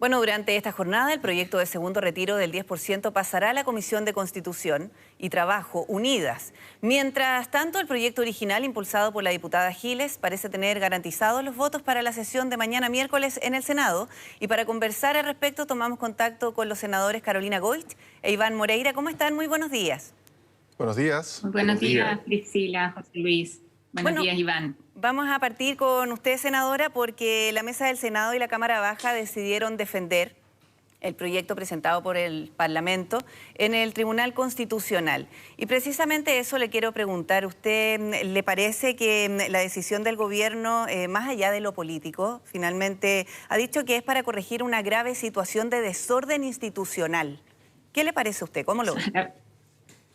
Bueno, durante esta jornada el proyecto de segundo retiro del 10% pasará a la Comisión de Constitución y Trabajo unidas. Mientras tanto, el proyecto original impulsado por la diputada Giles parece tener garantizados los votos para la sesión de mañana miércoles en el Senado. Y para conversar al respecto tomamos contacto con los senadores Carolina Goich e Iván Moreira. ¿Cómo están? Muy buenos días. Buenos días. Muy buenos días, Priscila, José Luis. Buenos días, Iván. Vamos a partir con usted, senadora, porque la Mesa del Senado y la Cámara Baja decidieron defender el proyecto presentado por el Parlamento en el Tribunal Constitucional. Y precisamente eso le quiero preguntar. ¿Usted le parece que la decisión del gobierno, más allá de lo político, finalmente ha dicho que es para corregir una grave situación de desorden institucional? ¿Qué le parece a usted? ¿Cómo lo ve?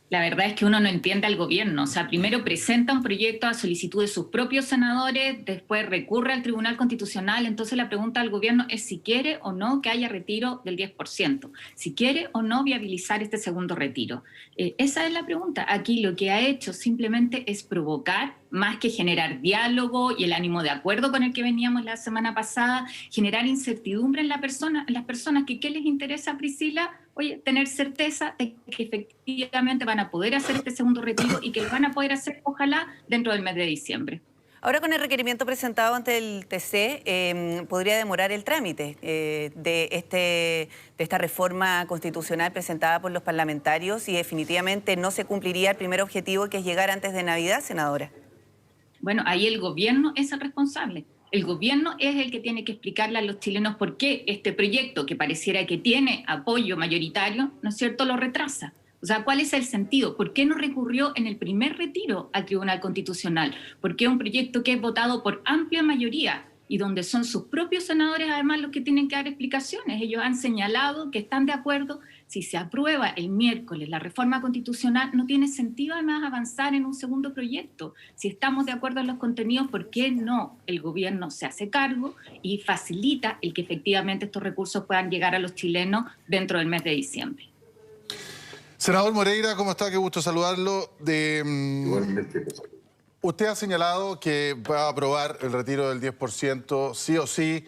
La verdad es que uno no entiende al gobierno. O sea, primero presenta un proyecto a solicitud de sus propios senadores, después recurre al Tribunal Constitucional. Entonces la pregunta al gobierno es si quiere o no que haya retiro del 10%, si quiere o no viabilizar este segundo retiro. Esa es la pregunta. Aquí lo que ha hecho simplemente es provocar, más que generar diálogo y el ánimo de acuerdo con el que veníamos la semana pasada, generar incertidumbre en las personas que ¿qué les interesa, Priscila? Oye, tener certeza de que efectivamente van a poder hacer este segundo retiro y que lo van a poder hacer, ojalá, dentro del mes de diciembre. Ahora, con el requerimiento presentado ante el TC, podría demorar el trámite de esta reforma constitucional presentada por los parlamentarios y definitivamente no se cumpliría el primer objetivo, que es llegar antes de Navidad, senadora. Bueno, ahí el gobierno es el responsable. El gobierno es el que tiene que explicarle a los chilenos por qué este proyecto, que pareciera que tiene apoyo mayoritario, ¿no es cierto?, lo retrasa. O sea, ¿cuál es el sentido? ¿Por qué no recurrió en el primer retiro al Tribunal Constitucional? ¿Por qué un proyecto que es votado por amplia mayoría y donde son sus propios senadores además los que tienen que dar explicaciones? Ellos han señalado que están de acuerdo. Si se aprueba el miércoles la reforma constitucional, no tiene sentido además avanzar en un segundo proyecto. Si estamos de acuerdo en los contenidos, ¿por qué no el gobierno se hace cargo y facilita el que efectivamente estos recursos puedan llegar a los chilenos dentro del mes de diciembre? Senador Moreira, ¿cómo está? Qué gusto saludarlo. Igualmente. Usted ha señalado que va a aprobar el retiro del 10% sí o sí,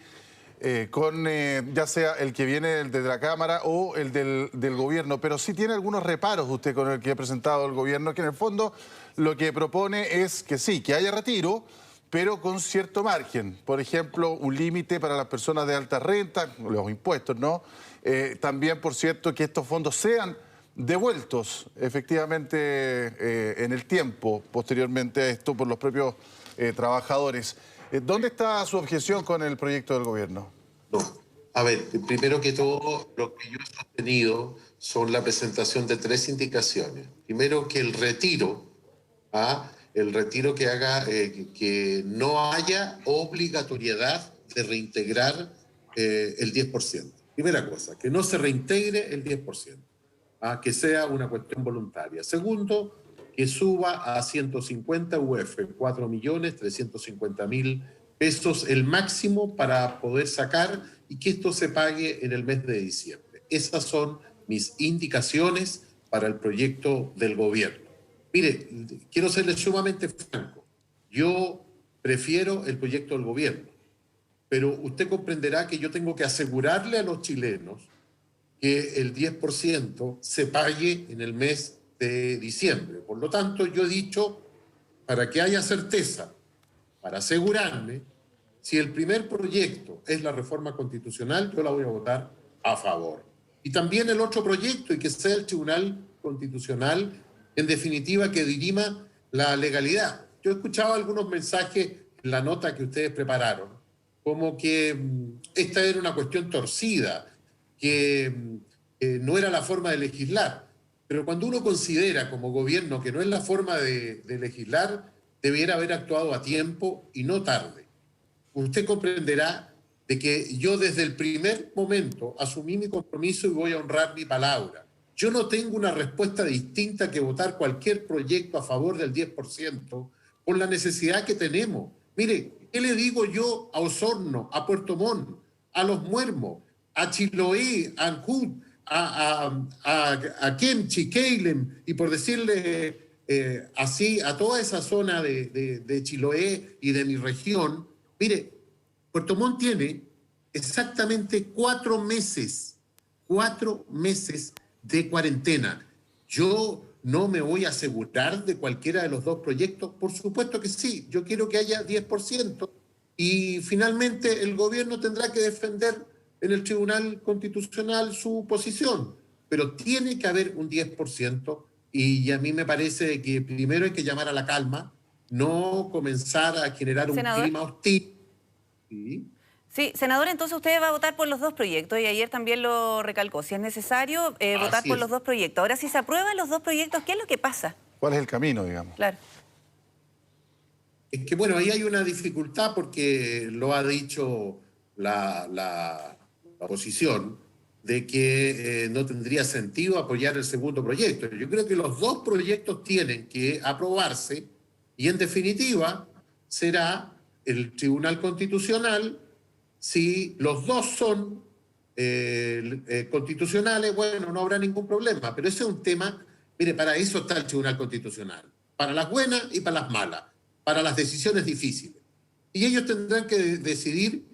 con ya sea el que viene de la Cámara o el del gobierno, pero sí tiene algunos reparos usted con el que ha presentado el gobierno, que en el fondo lo que propone es que sí, que haya retiro, pero con cierto margen. Por ejemplo, un límite para las personas de alta renta, los impuestos, ¿no? También, por cierto, que estos fondos sean devueltos efectivamente en el tiempo, posteriormente a esto, por los propios trabajadores. ¿Dónde está su objeción con el proyecto del gobierno? No. A ver, primero que todo, lo que yo he sostenido son la presentación de tres indicaciones. Primero, que el retiro que haga, que no haya obligatoriedad de reintegrar el 10%. Primera cosa, que no se reintegre el 10%. Que sea una cuestión voluntaria. Segundo, que suba a 150 UF, 4.350.000 pesos el máximo para poder sacar y que esto se pague en el mes de diciembre. Esas son mis indicaciones para el proyecto del gobierno. Mire, quiero serle sumamente franco. Yo prefiero el proyecto del gobierno, pero usted comprenderá que yo tengo que asegurarle a los chilenos que el 10% se pague en el mes de diciembre. Por lo tanto, yo he dicho, para que haya certeza, para asegurarme, si el primer proyecto es la reforma constitucional, yo la voy a votar a favor. Y también el otro proyecto, y que sea el Tribunal Constitucional, en definitiva, que dirima la legalidad. Yo he escuchado algunos mensajes en la nota que ustedes prepararon, como que esta era una cuestión torcida, que no era la forma de legislar. Pero cuando uno considera como gobierno que no es la forma de legislar, debiera haber actuado a tiempo y no tarde. Usted comprenderá de que yo desde el primer momento asumí mi compromiso y voy a honrar mi palabra. Yo no tengo una respuesta distinta que votar cualquier proyecto a favor del 10% por la necesidad que tenemos. Mire, ¿qué le digo yo a Osorno, a Puerto Montt, a Los Muermos, a Chiloé, a Ancud, a Kemchi, Keilem, y por decirle así a toda esa zona de Chiloé y de mi región? Mire, Puerto Montt tiene exactamente 4 meses de cuarentena. ¿Yo no me voy a asegurar de cualquiera de los dos proyectos? Por supuesto que sí. Yo quiero que haya 10% y finalmente el gobierno tendrá que defender en el Tribunal Constitucional su posición. Pero tiene que haber un 10% y a mí me parece que primero hay que llamar a la calma, no comenzar a generar un Senador. clima hostil. ¿Sí? Sí, senador, entonces usted va a votar por los dos proyectos y ayer también lo recalcó. Si es necesario, votar por los dos proyectos. Ahora, si se aprueban los dos proyectos, ¿qué es lo que pasa? ¿Cuál es el camino, digamos? Claro. Es que, bueno, ahí hay una dificultad porque lo ha dicho la oposición, de que no tendría sentido apoyar el segundo proyecto. Yo creo que los dos proyectos tienen que aprobarse y, en definitiva, será el Tribunal Constitucional. Si los dos son constitucionales, bueno, no habrá ningún problema. Pero ese es un tema, mire, para eso está el Tribunal Constitucional. Para las buenas y para las malas. Para las decisiones difíciles. Y ellos tendrán que decidir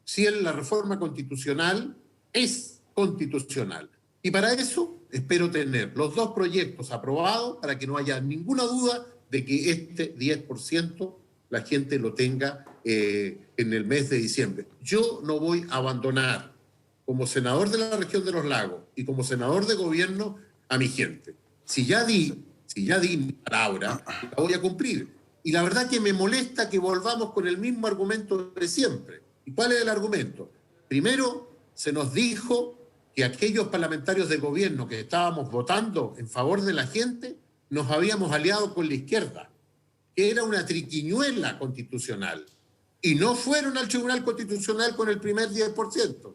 si la reforma constitucional es constitucional. Y para eso espero tener los dos proyectos aprobados para que no haya ninguna duda de que este 10% la gente lo tenga en el mes de diciembre. Yo no voy a abandonar, como senador de la región de los lagos y como senador de gobierno, a mi gente. Si ya di mi palabra, la voy a cumplir. Y la verdad que me molesta que volvamos con el mismo argumento de siempre. ¿Y cuál es el argumento? Primero, se nos dijo que aquellos parlamentarios del gobierno que estábamos votando en favor de la gente, nos habíamos aliado con la izquierda, que era una triquiñuela constitucional. Y no fueron al Tribunal Constitucional con el primer 10%.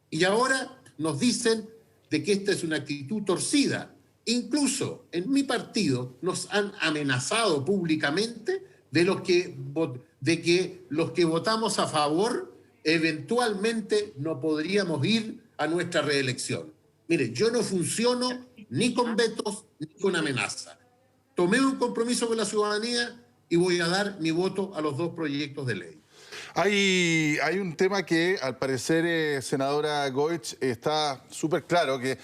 Y ahora nos dicen de que esta es una actitud torcida. Incluso en mi partido nos han amenazado públicamente de que los que votamos a favor eventualmente no podríamos ir a nuestra reelección. Mire, yo no funciono ni con vetos ni con amenaza. Tomé un compromiso con la ciudadanía y voy a dar mi voto a los dos proyectos de ley. Hay un tema que, al parecer, senadora Goich, está súper claro que,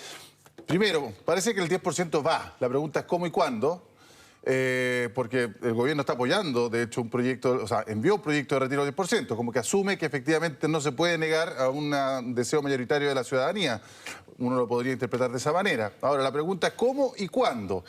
primero, parece que el 10% va. La pregunta es cómo y cuándo, porque el gobierno está apoyando, de hecho, un proyecto, o sea, envió un proyecto de retiro del 10%, como que asume que efectivamente no se puede negar a un deseo mayoritario de la ciudadanía. Uno lo podría interpretar de esa manera. Ahora, la pregunta es cómo y cuándo.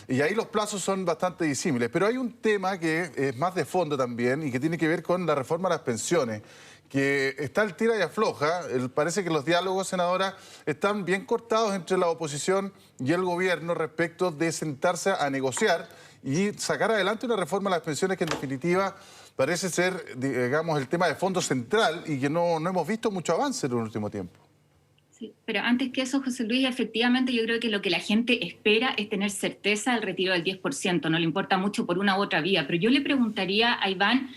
Y ahí los plazos son bastante disímiles. Pero hay un tema que es más de fondo también y que tiene que ver con la reforma a las pensiones, que está al tira y afloja. Parece que los diálogos, senadora, están bien cortados entre la oposición y el gobierno respecto de sentarse a negociar y sacar adelante una reforma a las pensiones que en definitiva parece ser, digamos, el tema de fondo central y que no hemos visto mucho avance en el último tiempo. Sí, pero antes que eso, José Luis, efectivamente yo creo que lo que la gente espera es tener certeza del retiro del 10%, no le importa mucho por una u otra vía, pero yo le preguntaría a Iván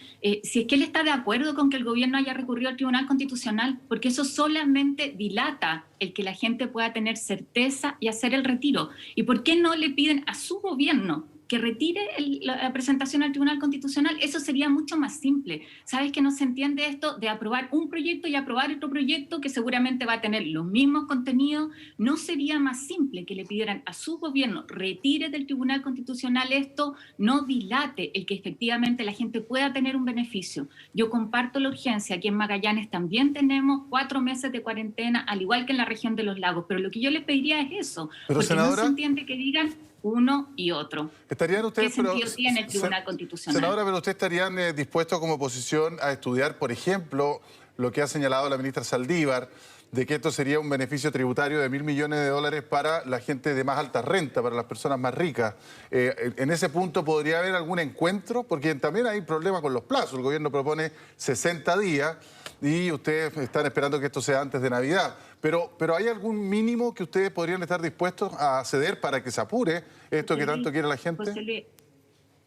si es que él está de acuerdo con que el gobierno haya recurrido al Tribunal Constitucional, porque eso solamente dilata el que la gente pueda tener certeza y hacer el retiro. ¿Y por qué no le piden a su gobierno que retire la presentación al Tribunal Constitucional? Eso sería mucho más simple. ¿Sabes que no se entiende esto de aprobar un proyecto y aprobar otro proyecto que seguramente va a tener los mismos contenidos? ¿No sería más simple que le pidieran a su gobierno retire del Tribunal Constitucional esto, no dilate el que efectivamente la gente pueda tener un beneficio? Yo comparto la urgencia. Aquí en Magallanes también tenemos 4 meses de cuarentena, al igual que en la región de los lagos, pero lo que yo les pediría es eso, pero, porque senadora, no se entiende que digan uno y otro. ¿Estarían ustedes, ¿Qué sentido tiene el Tribunal Constitucional? Senadora, pero ustedes estarían dispuestos como oposición a estudiar, por ejemplo, lo que ha señalado la ministra Saldívar, de que esto sería un beneficio tributario de $1.000 millones para la gente de más alta renta, para las personas más ricas. En ese punto, ¿podría haber algún encuentro? Porque también hay problemas con los plazos. El gobierno propone 60 días y ustedes están esperando que esto sea antes de Navidad. Pero ¿hay algún mínimo que ustedes podrían estar dispuestos a ceder para que se apure esto que tanto quiere la gente? José Luis,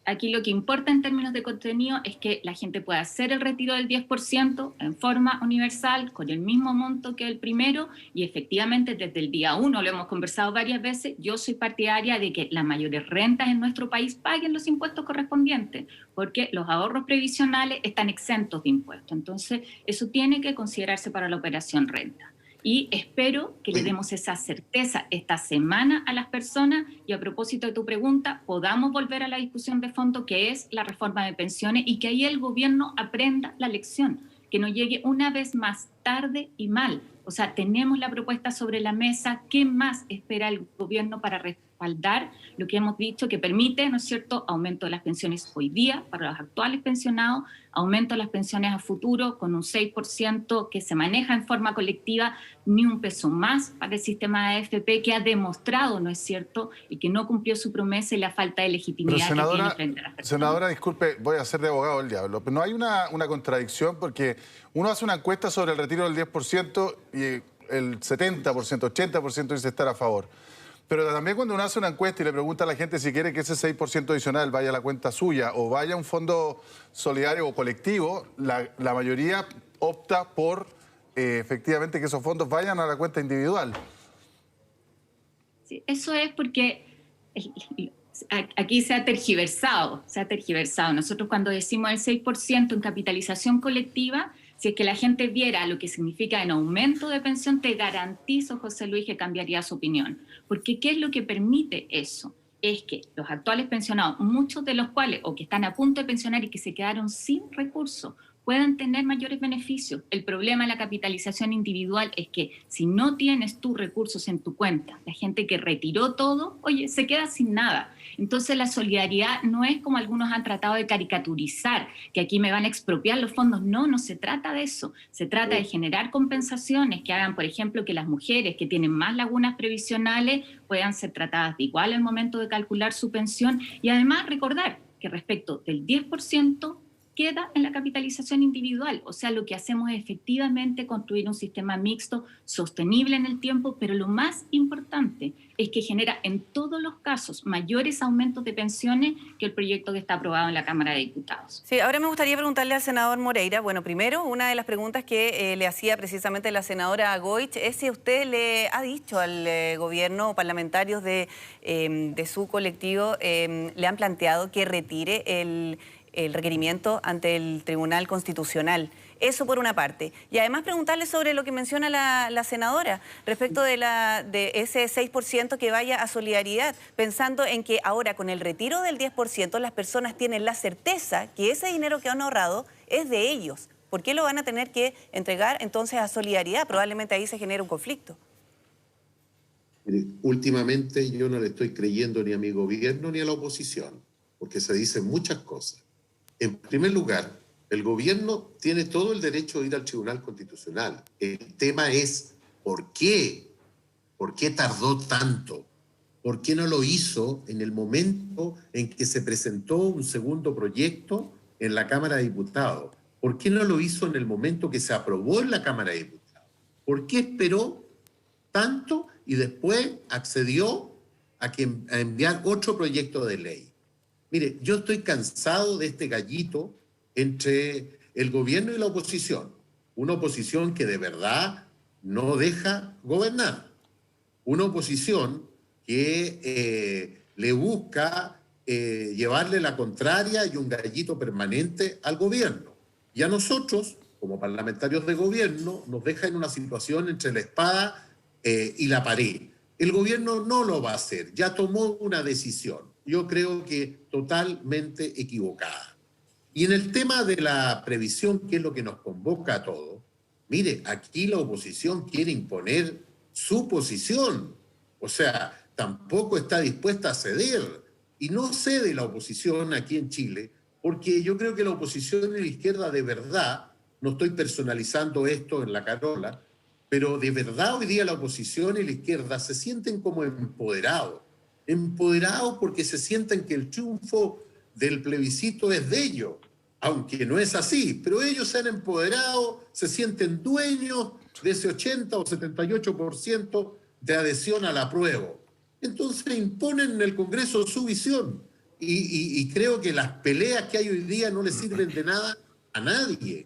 aquí lo que importa en términos de contenido es que la gente pueda hacer el retiro del 10% en forma universal, con el mismo monto que el primero, y efectivamente desde el día 1, lo hemos conversado varias veces, yo soy partidaria de que las mayores rentas en nuestro país paguen los impuestos correspondientes, porque los ahorros previsionales están exentos de impuestos. Entonces, eso tiene que considerarse para la operación renta. Y espero que le demos esa certeza esta semana a las personas y a propósito de tu pregunta, podamos volver a la discusión de fondo que es la reforma de pensiones y que ahí el gobierno aprenda la lección, que no llegue una vez más tarde y mal. O sea, tenemos la propuesta sobre la mesa. ¿Qué más espera el gobierno para respaldar lo que hemos dicho que permite, ¿no es cierto?, aumento de las pensiones hoy día para los actuales pensionados, aumento de las pensiones a futuro con un 6% que se maneja en forma colectiva, ni un peso más para el sistema de AFP que ha demostrado, ¿no es cierto?, y que no cumplió su promesa y la falta de legitimidad que tiene frente a las personas. Senadora, disculpe, voy a ser de abogado del diablo, pero no hay una contradicción porque uno hace una encuesta sobre el retiro del 10% y el 70%, 80% dice estar a favor. Pero también cuando uno hace una encuesta y le pregunta a la gente si quiere que ese 6% adicional vaya a la cuenta suya o vaya a un fondo solidario o colectivo, la mayoría opta por efectivamente que esos fondos vayan a la cuenta individual. Sí, eso es porque aquí se ha tergiversado. Nosotros cuando decimos el 6% en capitalización colectiva, si es que la gente viera lo que significa en aumento de pensión, te garantizo, José Luis, que cambiaría su opinión. Porque ¿qué es lo que permite eso? Es que los actuales pensionados, muchos de los cuales, o que están a punto de pensionar y que se quedaron sin recursos, puedan tener mayores beneficios. El problema de la capitalización individual es que si no tienes tus recursos en tu cuenta, la gente que retiró todo, oye, se queda sin nada. Entonces la solidaridad no es como algunos han tratado de caricaturizar, que aquí me van a expropiar los fondos. No, no se trata de eso. Se trata de generar compensaciones que hagan, por ejemplo, que las mujeres que tienen más lagunas previsionales puedan ser tratadas de igual al momento de calcular su pensión. Y además recordar que respecto del 10%, queda en la capitalización individual. O sea, lo que hacemos es efectivamente construir un sistema mixto, sostenible en el tiempo, pero lo más importante es que genera en todos los casos mayores aumentos de pensiones que el proyecto que está aprobado en la Cámara de Diputados. Sí, ahora me gustaría preguntarle al senador Moreira. Bueno, primero, una de las preguntas que le hacía precisamente la senadora Goich es si usted le ha dicho al gobierno o parlamentarios de su colectivo, le han planteado que retire el requerimiento ante el Tribunal Constitucional. Eso por una parte. Y además preguntarle sobre lo que menciona la senadora respecto de ese 6% que vaya a solidaridad, pensando en que ahora con el retiro del 10% las personas tienen la certeza que ese dinero que han ahorrado es de ellos. ¿Por qué lo van a tener que entregar entonces a solidaridad? Probablemente ahí se genera un conflicto. Mire, últimamente yo no le estoy creyendo ni a mi gobierno ni a la oposición, porque se dicen muchas cosas. En primer lugar, el gobierno tiene todo el derecho de ir al Tribunal Constitucional. El tema es, ¿por qué? ¿Por qué tardó tanto? ¿Por qué no lo hizo en el momento en que se presentó un segundo proyecto en la Cámara de Diputados? ¿Por qué no lo hizo en el momento que se aprobó en la Cámara de Diputados? ¿Por qué esperó tanto y después accedió a enviar otro proyecto de ley? Mire, yo estoy cansado de este gallito entre el gobierno y la oposición. Una oposición que de verdad no deja gobernar. Una oposición que le busca llevarle la contraria y un gallito permanente al gobierno. Y a nosotros, como parlamentarios de gobierno, nos deja en una situación entre la espada y la pared. El gobierno no lo va a hacer, ya tomó una decisión. Yo creo que totalmente equivocada. Y en el tema de la previsión, que es lo que nos convoca a todos, mire, aquí la oposición quiere imponer su posición. O sea, tampoco está dispuesta a ceder. Y no cede la oposición aquí en Chile, porque yo creo que la oposición y la izquierda de verdad, no estoy personalizando esto en la Carola, pero de verdad hoy día la oposición y la izquierda se sienten como empoderados porque se sienten que el triunfo del plebiscito es de ellos, aunque no es así, pero ellos se han empoderado, se sienten dueños de ese 80 o 78% de adhesión al apruebo. Entonces imponen en el Congreso su visión y creo que las peleas que hay hoy día no le sirven de nada a nadie.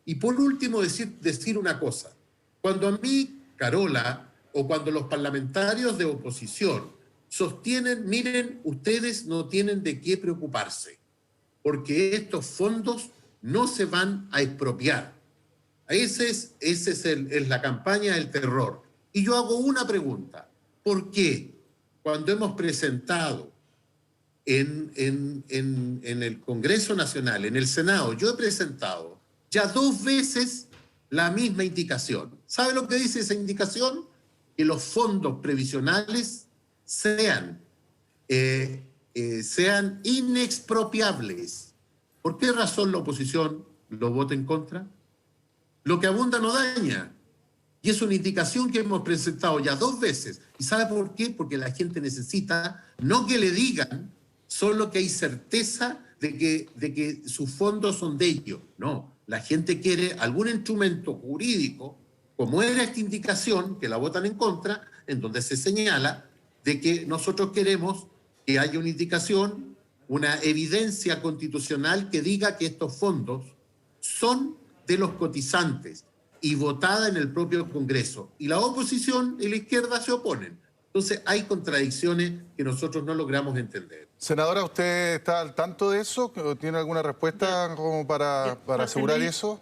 Y por último, decir una cosa. Cuando a mí, Carola, o cuando los parlamentarios de oposición sostienen, miren, ustedes no tienen de qué preocuparse, porque estos fondos no se van a expropiar. Esa es la campaña del terror. Y yo hago una pregunta. ¿Por qué cuando hemos presentado en el Congreso Nacional, en el Senado, yo he presentado ya 2 veces la misma indicación? ¿Sabe lo que dice esa indicación? Que los fondos previsionales sean inexpropiables. ¿Por qué razón la oposición lo vota en contra? Lo que abunda no daña. Y es una indicación que hemos presentado ya 2 veces. ¿Y sabe por qué? Porque la gente necesita no que le digan solo que hay certeza de que sus fondos son de ellos. No, la gente quiere algún instrumento jurídico, como era esta indicación, que la votan en contra, en donde se señala de que nosotros queremos que haya una indicación, una evidencia constitucional que diga que estos fondos son de los cotizantes y votada en el propio Congreso. Y la oposición y la izquierda se oponen. Entonces hay contradicciones que nosotros no logramos entender. Senadora, ¿usted está al tanto de eso? ¿Tiene alguna respuesta como para asegurar eso?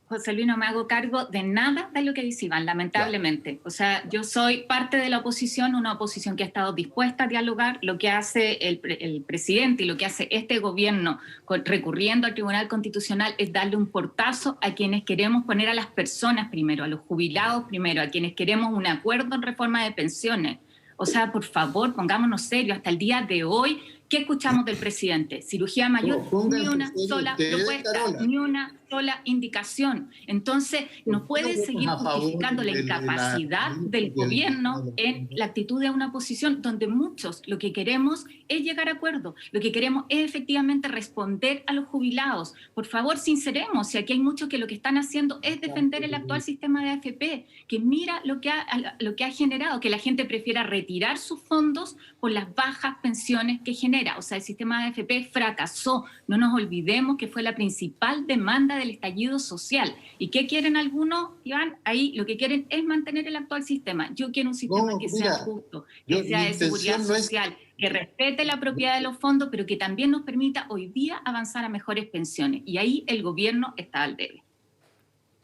José Luis, no me hago cargo de nada de lo que dice Iván, lamentablemente. O sea, yo soy parte de la oposición, una oposición que ha estado dispuesta a dialogar. Lo que hace el presidente y lo que hace este gobierno recurriendo al Tribunal Constitucional es darle un portazo a quienes queremos poner a las personas primero, a los jubilados primero, a quienes queremos un acuerdo en reforma de pensiones. O sea, por favor, pongámonos serios. Hasta el día de hoy, ¿qué escuchamos del presidente? Cirugía mayor, ni una sola propuesta, ni una sola indicación. Entonces, no puede seguir justificando la incapacidad del gobierno en la actitud de una oposición donde muchos lo que queremos es llegar a acuerdos, lo que queremos es efectivamente responder a los jubilados. Por favor, sinceremos, si aquí hay muchos que lo que están haciendo es defender el actual sistema de AFP, que mira lo que ha generado, que la gente prefiera retirar sus fondos por las bajas pensiones que genera. O sea, el sistema de AFP fracasó. No nos olvidemos que fue la principal demanda del estallido social. ¿Y qué quieren algunos, Iván? Ahí lo que quieren es mantener el actual sistema. Yo quiero un sistema que sea justo, que sea de seguridad social, que respete la propiedad de los fondos, pero que también nos permita hoy día avanzar a mejores pensiones. Y ahí el gobierno está al debe.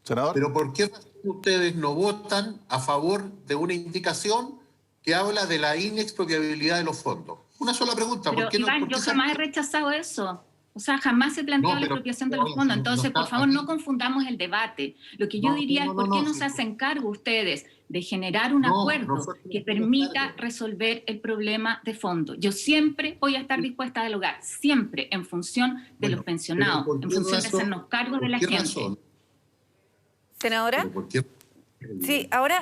Senador. ¿Pero por qué ustedes no votan a favor de una indicación que habla de la inexpropiabilidad de los fondos? Una sola pregunta. Pero, ¿por qué Iván, no, yo jamás he rechazado eso. O sea, jamás se planteó la expropiación de los fondos. Entonces, por favor, no confundamos el debate. Lo que yo diría es, ¿por qué no se hacen cargo ustedes de generar un acuerdo que permita resolver el problema de fondo? Yo siempre voy a estar dispuesta a dialogar, siempre en función de los pensionados, en función de hacernos cargo de la gente. Senadora. Sí, ahora...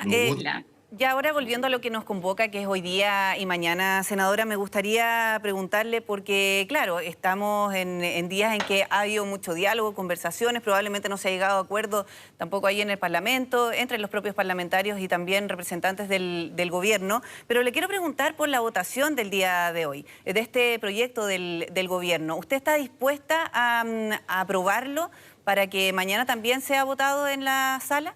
Ya ahora volviendo a lo que nos convoca, que es hoy día y mañana, senadora, me gustaría preguntarle porque, claro, estamos en días en que ha habido mucho diálogo, conversaciones, probablemente no se ha llegado a acuerdo tampoco ahí en el Parlamento, entre los propios parlamentarios y también representantes del gobierno, pero le quiero preguntar por la votación del día de hoy, de este proyecto del gobierno. ¿Usted está dispuesta a aprobarlo para que mañana también sea votado en la sala?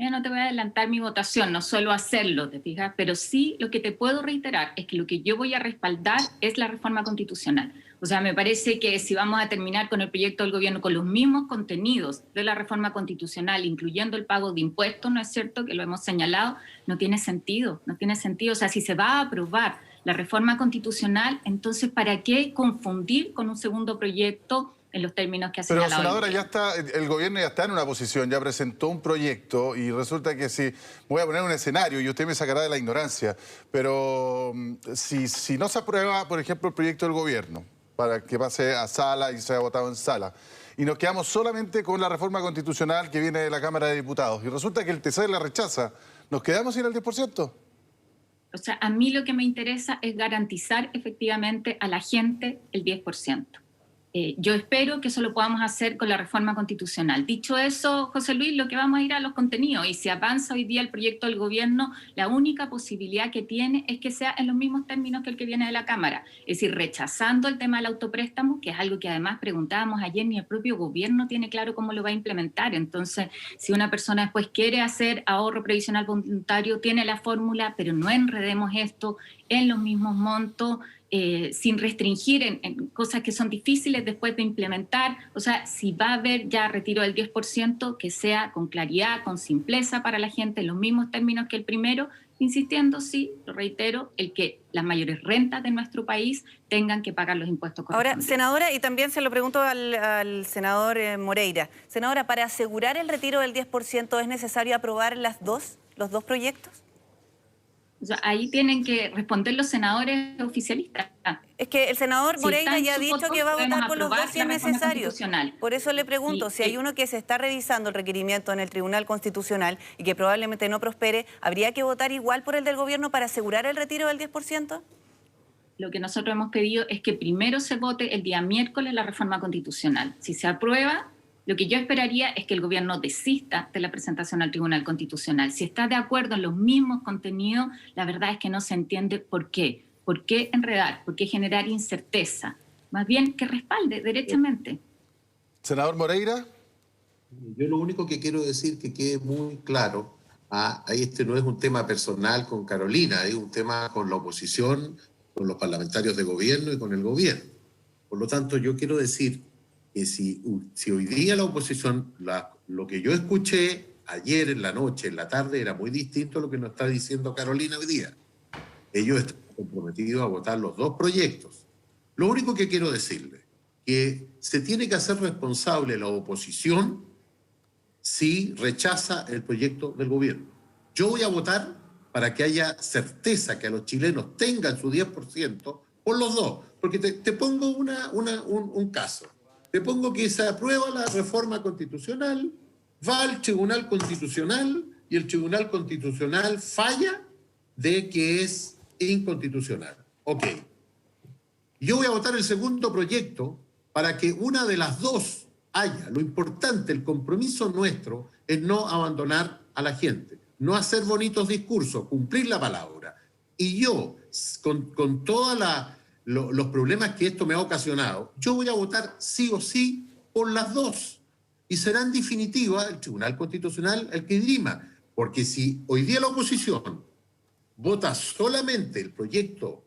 Yo no te voy a adelantar mi votación, no suelo hacerlo, ¿te fijas? Pero sí lo que te puedo reiterar es que lo que yo voy a respaldar es la reforma constitucional. O sea, me parece que si vamos a terminar con el proyecto del gobierno con los mismos contenidos de la reforma constitucional, incluyendo el pago de impuestos, ¿no es cierto?, que lo hemos señalado, no tiene sentido, no tiene sentido. O sea, si se va a aprobar la reforma constitucional, entonces, ¿para qué confundir con un segundo proyecto en los términos que ha señalado? Pero, senadora, ya está, el gobierno ya está en una posición, ya presentó un proyecto y resulta que si, voy a poner un escenario y usted me sacará de la ignorancia, pero si no se aprueba, por ejemplo, el proyecto del gobierno, para que pase a sala y sea votado en sala, y nos quedamos solamente con la reforma constitucional que viene de la Cámara de Diputados, y resulta que el TC la rechaza, ¿nos quedamos sin el 10%? O sea, a mí lo que me interesa es garantizar efectivamente a la gente el 10%. Yo espero que eso lo podamos hacer con la reforma constitucional. Dicho eso, José Luis, lo que vamos a ir a los contenidos, y si avanza hoy día el proyecto del gobierno, la única posibilidad que tiene es que sea en los mismos términos que el que viene de la Cámara, es decir, rechazando el tema del autopréstamo, que es algo que además preguntábamos ayer, ni el propio gobierno tiene claro cómo lo va a implementar. Entonces, si una persona después quiere hacer ahorro previsional voluntario, tiene la fórmula, pero no enredemos esto en los mismos montos, sin restringir en cosas que son difíciles después de implementar. O sea, si va a haber ya retiro del 10%, que sea con claridad, con simpleza para la gente, en los mismos términos que el primero, insistiendo, sí, lo reitero, el que las mayores rentas de nuestro país tengan que pagar los impuestos correspondientes. Ahora, senadora, y también se lo pregunto al senador Moreira. Senadora, para asegurar el retiro del 10%, ¿es necesario aprobar los dos proyectos? O sea, ahí tienen que responder los senadores oficialistas. Es que el senador Moreira ya ha dicho que va a votar por los dos si es necesario. Por eso le pregunto, si hay uno que se está revisando el requerimiento en el Tribunal Constitucional y que probablemente no prospere, ¿habría que votar igual por el del gobierno para asegurar el retiro del 10%? Lo que nosotros hemos pedido es que primero se vote el día miércoles la reforma constitucional. Si se aprueba, lo que yo esperaría es que el gobierno desista de la presentación al Tribunal Constitucional. Si está de acuerdo en los mismos contenidos, la verdad es que no se entiende por qué. ¿Por qué enredar? ¿Por qué generar incerteza? Más bien que respalde derechamente. Senador Moreira. Yo lo único que quiero decir, que quede muy claro, ahí este no es un tema personal con Carolina, es un tema con la oposición, con los parlamentarios de gobierno y con el gobierno. Por lo tanto, yo quiero decir que si hoy día la oposición, lo que yo escuché ayer en la noche, en la tarde, era muy distinto a lo que nos está diciendo Carolina hoy día. Ellos están comprometidos a votar los dos proyectos. Lo único que quiero decirle, que se tiene que hacer responsable la oposición si rechaza el proyecto del gobierno. Yo voy a votar para que haya certeza, que a los chilenos tengan su 10% por los dos. Porque te pongo un caso. Te pongo que se aprueba la reforma constitucional, va al Tribunal Constitucional y el Tribunal Constitucional falla de que es inconstitucional. Ok. Yo voy a votar el segundo proyecto para que una de las dos haya. Lo importante, el compromiso nuestro es no abandonar a la gente, no hacer bonitos discursos, cumplir la palabra. Y yo, con todos los problemas que esto me ha ocasionado, yo voy a votar sí o sí por las dos. Y será en definitiva el Tribunal Constitucional el que dirima. Porque si hoy día la oposición vota solamente el proyecto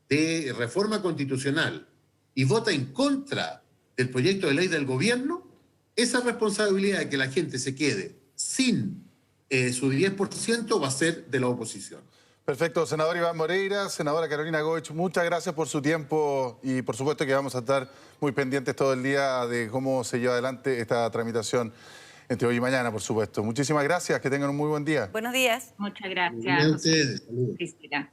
de reforma constitucional y vota en contra del proyecto de ley del gobierno, esa responsabilidad de que la gente se quede sin su 10% va a ser de la oposición. Perfecto, senador Iván Moreira, senadora Carolina Goich, muchas gracias por su tiempo y por supuesto que vamos a estar muy pendientes todo el día de cómo se lleva adelante esta tramitación entre hoy y mañana, por supuesto. Muchísimas gracias, que tengan un muy buen día. Buenos días. Muchas gracias, José Cristina.